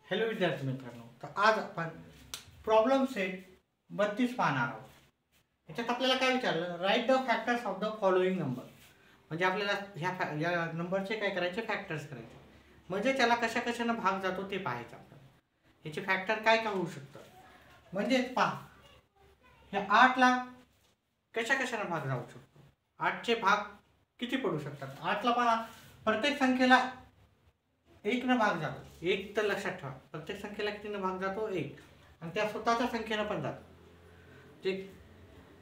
Hello विद्यार्थी मित्रांनो, तर आज आपण प्रॉब्लेम सेट 32 पाहणार आहोत. याच्यात आपल्याला काय विचारलं, write the factors of the following number. म्हणजे आपल्याला या नंबरचे काय करायचे, फॅक्टर्स करायचे. म्हणजे त्याला कशा कशानं भाग जातो ते पाहायचं आपल्याला. याचे फॅक्टर काय काय होऊ शकतं. म्हणजे पहा, ह्या 8ला कशा कशानं भाग जाऊ शकतो. 8चे भाग किती पडू शकतात. 8ला पहा, प्रत्येक संख्येला 1 न भाग जातो. 1 तर लक्षात ठेवा, प्रत्येक संख्येला कितीनं भाग जातो, 1. आणि त्या स्वतःच्या संख्येनं पण जातो. ठीक.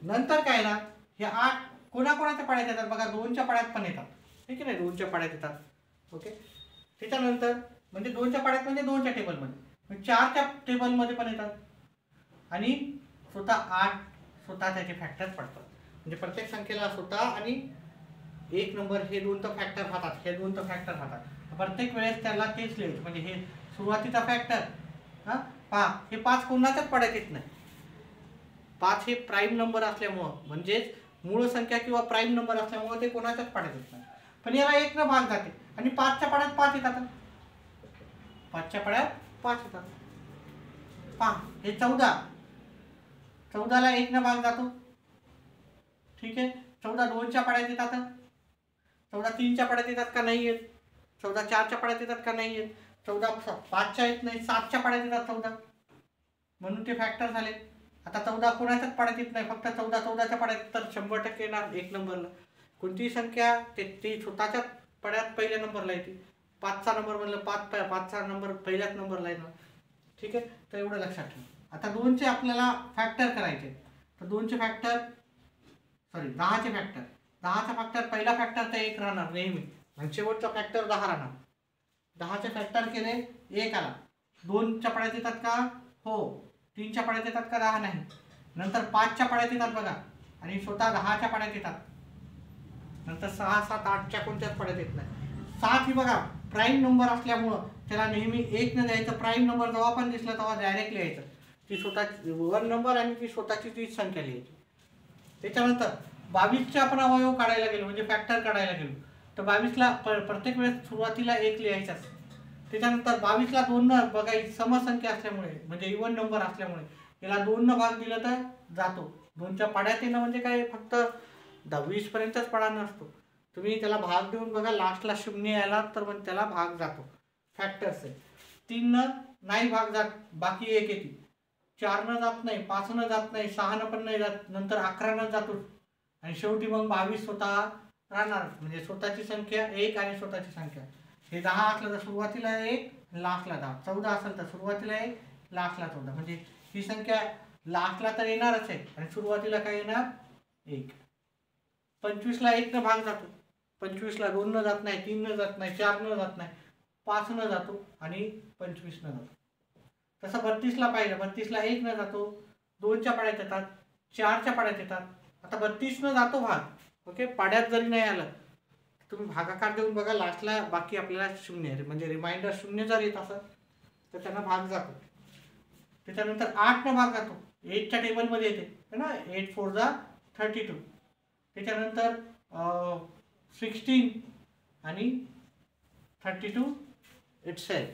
नंतर काय ना, हे 8 कोणाकोणाच्या पाड्यात येतात बघा, 2च्या पाड्यात पण येतात. ठीक आहे ना, 2च्या पाड्यात येतात. ओके. त्याच्यानंतर म्हणजे 2च्या पाड्यात म्हणजे 2च्या टेबलमध्ये, 4च्या टेबलमध्ये पण येतात. आणि स्वतः 8 स्वतः त्याचे फॅक्टर पडतात. म्हणजे प्रत्येक संख्येला स्वतः आणि 1 नंबर हे 2 तर फॅक्टर राहतात, हे 2 तर फॅक्टर राहतात. प्रत्येक वेळेस त्याला तेच लिहायचं. म्हणजे हे सुरुवातीचा फॅक्टर पहा, हे 5 कोणाच्याच पाड्यात येत नाही. 5 हे प्राईम नंबर असल्यामुळं, म्हणजेच मूळ संख्या किंवा प्राईम नंबर असल्यामुळं ते कोणाच्याच पाड्यात येत नाही. पण याला 1 न भाग जाते आणि 5च्या पाड्यात 5 येतात. 5च्या पाड्यात 5 येतात. पहा, हे 14ला 1 न भाग जातो. ठीक आहे. 14 2च्या पाड्यात येतात. 14 3च्या पाड्यात येतात का नाही येत. 14 4च्या पाड्यात येतात का नाही येत. 14 5च्या येत नाही, 7च्या पाड्यात येतात 14. म्हणून ते फॅक्टर झाले. आता 14 कोणाच्याच पाड्यात येत नाही, फक्त 14च्या पाड्यात तर 100% येणार 1 नंबरला. कोणतीही संख्या ती स्वतःच्या पाड्यात पहिल्या नंबरला येते. 5चा नंबर म्हणलं 5चा नंबर पहिल्याच नंबरला येणार. ठीक आहे. तर एवढं लक्षात ठेवा. आता 2चे आपल्याला फॅक्टर करायचे. तर 2चे फॅक्टर 10चे फॅक्टर. 10चा फॅक्टर पहिला फॅक्टर तर 1 राहणार नेहमी, आणि शेवटचा फॅक्टर 10 राहणार. 10चे फॅक्टर केले, 1 आला. 2च्या पाड्यात येतात का, हो. 3च्या पाड्यात येतात का, 10 नाही. नंतर 5च्या पाड्यात येतात बघा, आणि स्वतः 10च्या पाड्यात येतात. नंतर 6 7 8च्या कोणत्याच पाड्यात येत नाही. 7 ही बघा प्राईम नंबर असल्यामुळं त्याला नेहमी 1 न द्यायचं. प्राईम नंबर जेव्हा पण दिसला तेव्हा डायरेक्ट लिहायचं. ती स्वतःची 1 नंबर आणि ती स्वतःची तीच संख्या लिहायची. त्याच्यानंतर 22चे आपण अवयव काढायला गेलो, म्हणजे फॅक्टर काढायला गेलो, तर 22ला प्रत्येक वेळेस सुरुवातीला 1 लिहायचाच. त्याच्यानंतर 22ला 2 न बघायची, समसंख्या असल्यामुळे म्हणजे इवन नंबर असल्यामुळे याला 2 न भाग दिला तर जातो. 2च्या पाड्यात येणं म्हणजे काय, फक्त 20 पर्यंतच पाडा नसतो. तुम्ही त्याला भाग देऊन बघा, लास्टला 0 यायला तर मग त्याला भाग जातो. फॅक्टर्स आहे. 3 न नाही भाग जात, बाकी 1 येते. 4 न जात नाही, 5 न जात नाही, 6 न पण नाही जात, नंतर 11 न जातो, आणि शेवटी मग 22 स्वतः राहणार. म्हणजे स्वतःची संख्या 1 आणि स्वतःची संख्या. हे 10 असलं तर सुरुवातीला 1, लास्टला 10. 14 असेल तर सुरुवातीला 1, लास्टला 14. म्हणजे ही संख्या लास्टला तर येणारच आहे, आणि सुरुवातीला काय येणार, 1. 25ला 1 न भाग जातो. 25ला 2 न जात नाही, 3 न जात नाही, 4 न जात नाही, 5 न जातो, आणि 25 न जातो. तसं 32ला पाहिलं, 32ला 1 न जातो, 2च्या पाड्यात येतात, 4च्या पाड्यात येतात. आता 32 न जातो भाग. ओके. पाड्यात जरी नाही आलं, तुम्ही भागाकार देऊन बघा, लास्टला बाकी आपल्याला 0 म्हणजे रिमाइंडर 0 जर येत असेल तर त्यांना भाग जातो. त्याच्यानंतर 8 न भाग जातो, 8च्या टेबलमध्ये येते है ना, 8 4 जा 32. त्याच्यानंतर 16 आणि 32 itself,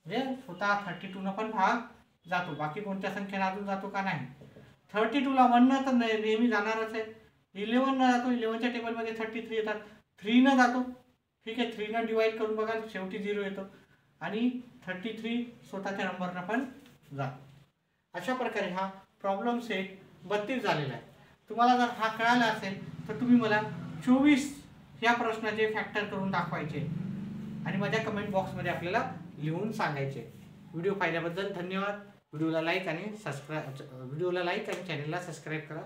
म्हणजे स्वतः 32 न पण भाग जातो. बाकी कोणत्या संख्येला अजून जातो का नाही. 32ला 1 न तर नेहमी जाणारच आहे. 11 न जातो, 11च्या टेबलमध्ये 33 येतात. 3 न जातो. ठीक आहे. 3 न डिवाइड करून बघा, शेवटी 0 येतो, आणि 33 स्वतःच्या नंबरनं पण जातो. अशा प्रकारे हा प्रॉब्लेम सेट 32 झालेला आहे. तुम्हाला जर हा कळाला असेल तर तुम्ही मला 24 ह्या प्रश्नाचे फॅक्टर करून दाखवायचे आणि माझ्या कमेंट बॉक्समध्ये आपल्याला लिहून सांगायचे. व्हिडिओ पाहिल्याबद्दल धन्यवाद. व्हिडिओला लाईक आणि चॅनलला सबस्क्राईब करा.